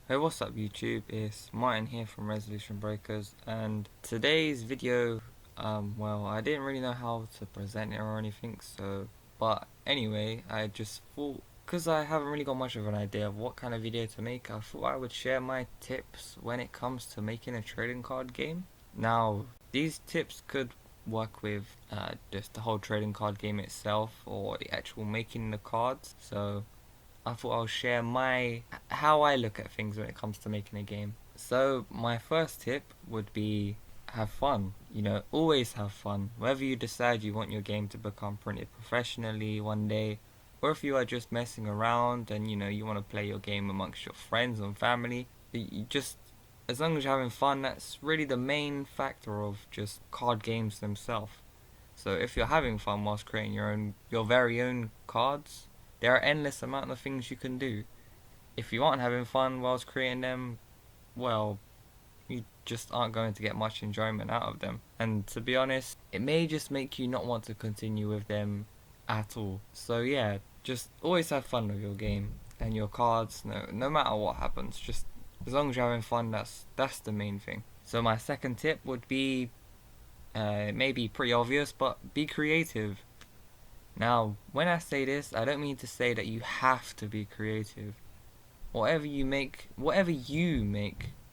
Hey, what's up YouTube? It's Martin here from Resolution Breakers, and today's video, well, I didn't really know how to present it or anything, but anyway, I just thought, because I haven't really got much of an idea of what kind of video to make, I thought I would share my tips when it comes to making a trading card game. Now, these tips could work with just the whole trading card game itself, or the actual making the cards, so I thought I'll share how I look at things when it comes to making a game. So my first tip would be have fun. Always have fun. Whether you decide you want your game to become printed professionally one day, or if you are just messing around and you want to play your game amongst your friends and family, you just as long as you're having fun, that's really the main factor of just card games themselves. So if you're having fun whilst creating your very own cards, there are endless amount of things you can do. If you aren't having fun whilst creating them, well, you just aren't going to get much enjoyment out of them. And to be honest, it may just make you not want to continue with them at all. So yeah, just always have fun with your game and your cards. No matter what happens, just as long as you're having fun, that's the main thing. So my second tip would be, maybe pretty obvious, but be creative. Now, when I say this, I don't mean to say that you have to be creative. Whatever you make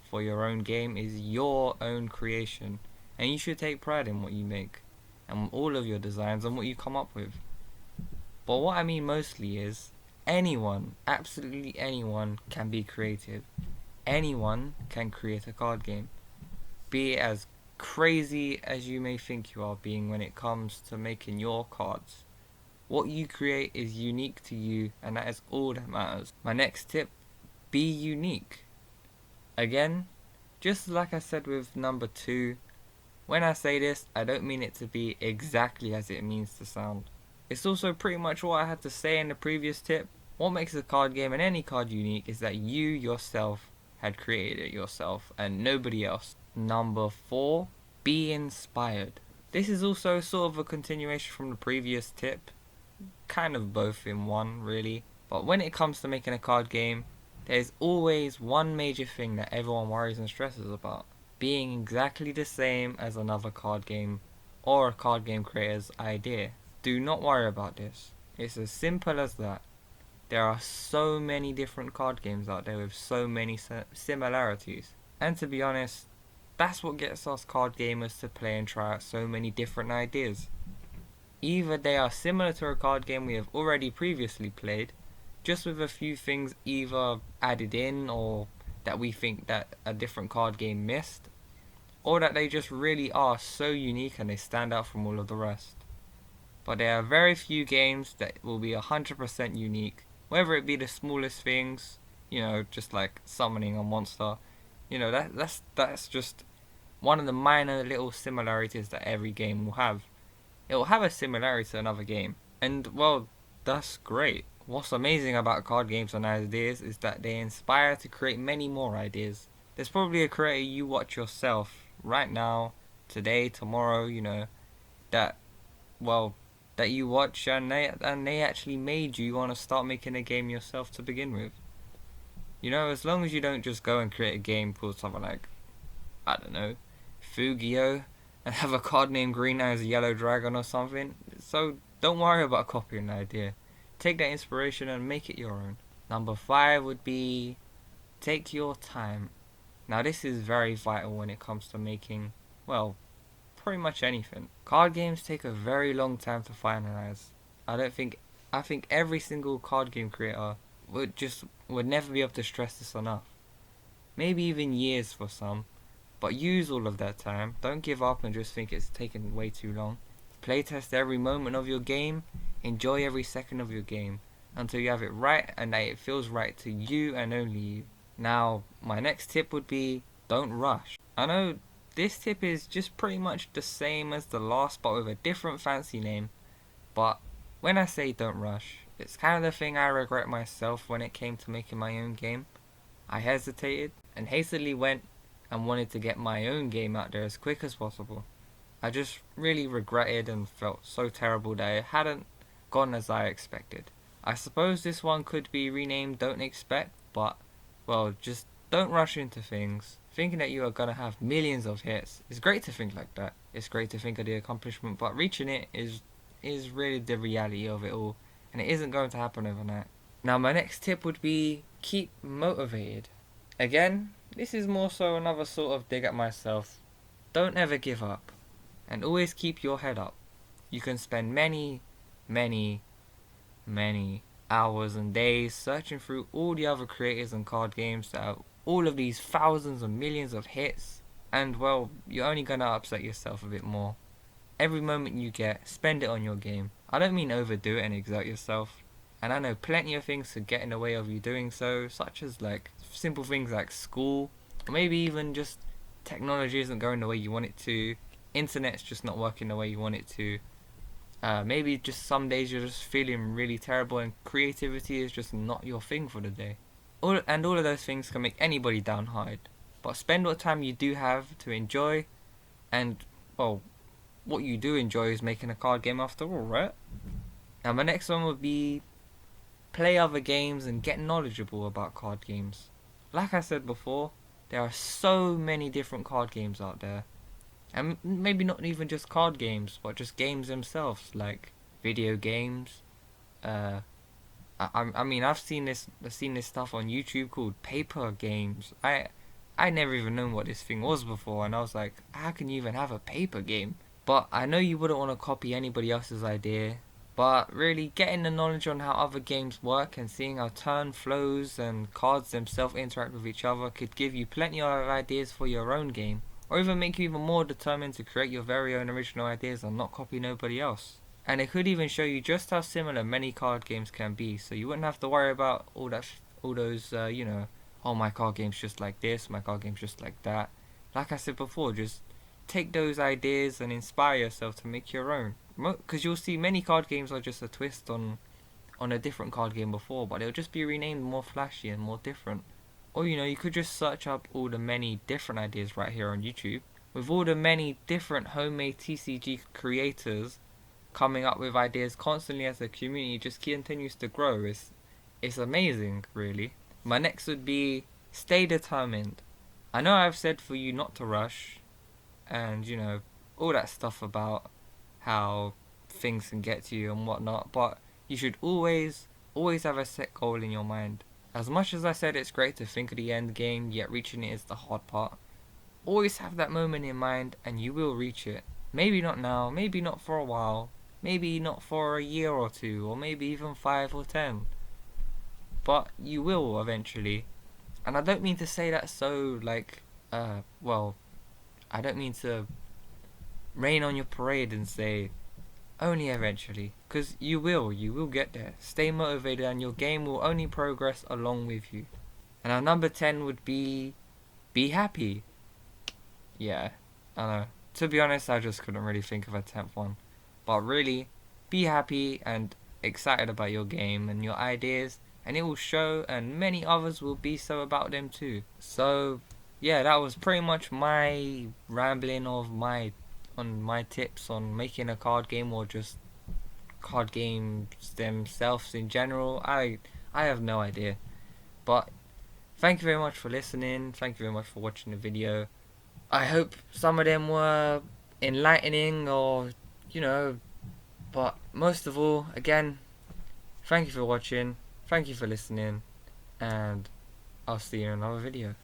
for your own game is your own creation, and you should take pride in what you make and all of your designs and what you come up with. But what I mean mostly is anyone, absolutely anyone, can be creative. Anyone can create a card game. Be it as crazy as you may think you are being when it comes to making your cards. What you create is unique to you, and that is all that matters. My next tip, be unique. Again, just like I said with number 2, when I say this, I don't mean it to be exactly as it means to sound. It's also pretty much what I had to say in the previous tip. What makes a card game and any card unique is that you yourself had created it yourself and nobody else. Number 4, be inspired. This is also sort of a continuation from the previous tip. Kind of both in one, really. But when it comes to making a card game, there's always one major thing that everyone worries and stresses about: being exactly the same as another card game or a card game creator's idea. Do not worry about this. It's as simple as that. There are so many different card games out there with so many similarities. And to be honest, that's what gets us card gamers to play and try out so many different ideas. Either they are similar to a card game we have already previously played, just with a few things either added in or that we think that a different card game missed, or that they just really are so unique and they stand out from all of the rest. But there are very few games that will be 100% unique, whether it be the smallest things, just like summoning a monster. That's just one of the minor little similarities that every game will have. It will have a similarity to another game. And, well, that's great. What's amazing about card games and ideas is that they inspire to create many more ideas. There's probably a creator you watch yourself right now, today, tomorrow, that, well, that you watch and they actually made you want to start making a game yourself to begin with. As long as you don't just go and create a game called something like, I don't know, Fugio, and have a card named Green as a Yellow Dragon or something. So don't worry about copying the idea. Take that inspiration and make it your own. Number 5 would be take your time. Now this is very vital when it comes to making, well, pretty much anything. Card games take a very long time to finalize. I think every single card game creator would never be able to stress this enough. Maybe even years for some. But use all of that time. Don't give up and just think it's taken way too long. Playtest every moment of your game. Enjoy every second of your game until you have it right and that it feels right to you and only you. Now, my next tip would be don't rush. I know this tip is just pretty much the same as the last but with a different fancy name. But when I say don't rush, it's kind of the thing I regret myself when it came to making my own game. I hesitated and hastily went and wanted to get my own game out there as quick as possible. I just really regretted and felt so terrible that it hadn't gone as I expected. I suppose this one could be renamed Don't Expect, but, well, just don't rush into things. Thinking that you are gonna have millions of hits. It's great to think like that. It's great to think of the accomplishment, but reaching it is really the reality of it all, and it isn't going to happen overnight. Now, my next tip would be keep motivated. Again, this is more so another sort of dig at myself. Don't ever give up, and always keep your head up. You can spend many, many hours and days searching through all the other creators and card games that have all of these thousands and millions of hits, and well, you're only gonna upset yourself a bit more. Every moment you get, spend it on your game. I don't mean overdo it and exert yourself, and I know plenty of things could get in the way of you doing so, such as like simple things like school, or maybe even just technology isn't going the way you want it to, internet's just not working the way you want it to. Maybe just some days you're just feeling really terrible and creativity is just not your thing for the day. All of those things can make anybody downhearted. But spend what time you do have to enjoy, and well, what you do enjoy is making a card game after all, right? Now my next one would be play other games and get knowledgeable about card games. Like I said before, there are so many different card games out there. And maybe not even just card games, but just games themselves, like video games. I mean, I've seen this stuff on YouTube called paper games. I never even known what this thing was before, and I was like, how can you even have a paper game? But I know you wouldn't want to copy anybody else's idea. But really, getting the knowledge on how other games work and seeing how turn flows and cards themselves interact with each other could give you plenty of ideas for your own game, or even make you even more determined to create your very own original ideas and not copy nobody else. And it could even show you just how similar many card games can be, so you wouldn't have to worry about all those, oh, my card game's just like this, my card game's just like that. Like I said before, just take those ideas and inspire yourself to make your own. Because you'll see many card games are just a twist on a different card game before, but they'll just be renamed more flashy and more different. Or you could just search up all the many different ideas right here on YouTube. With all the many different homemade TCG creators coming up with ideas constantly as the community just continues to grow. It's amazing, really. My next would be stay determined. I know I've said for you not to rush, and all that stuff about how things can get to you and whatnot, but you should always have a set goal in your mind. As much as I said it's great to think of the end game, yet reaching it is the hard part, always have that moment in mind and you will reach it. Maybe not now, maybe not for a while, maybe not for a year or two, or maybe even 5 or 10, but you will eventually. And I don't mean to say that so I don't mean to rain on your parade and say only eventually, because you will get there. Stay motivated and your game will only progress along with you. And our number 10 would be happy. Yeah, I know. To be honest, I just couldn't really think of a 10th one. But really, be happy and excited about your game and your ideas, and it will show, and many others will be so about them too. So yeah, that was pretty much my rambling on my tips on making a card game, or just card games themselves in general. I have no idea. But thank you very much for listening. Thank you very much for watching the video. I hope some of them were enlightening, or but most of all, again, thank you for watching. Thank you for listening, and I'll see you in another video.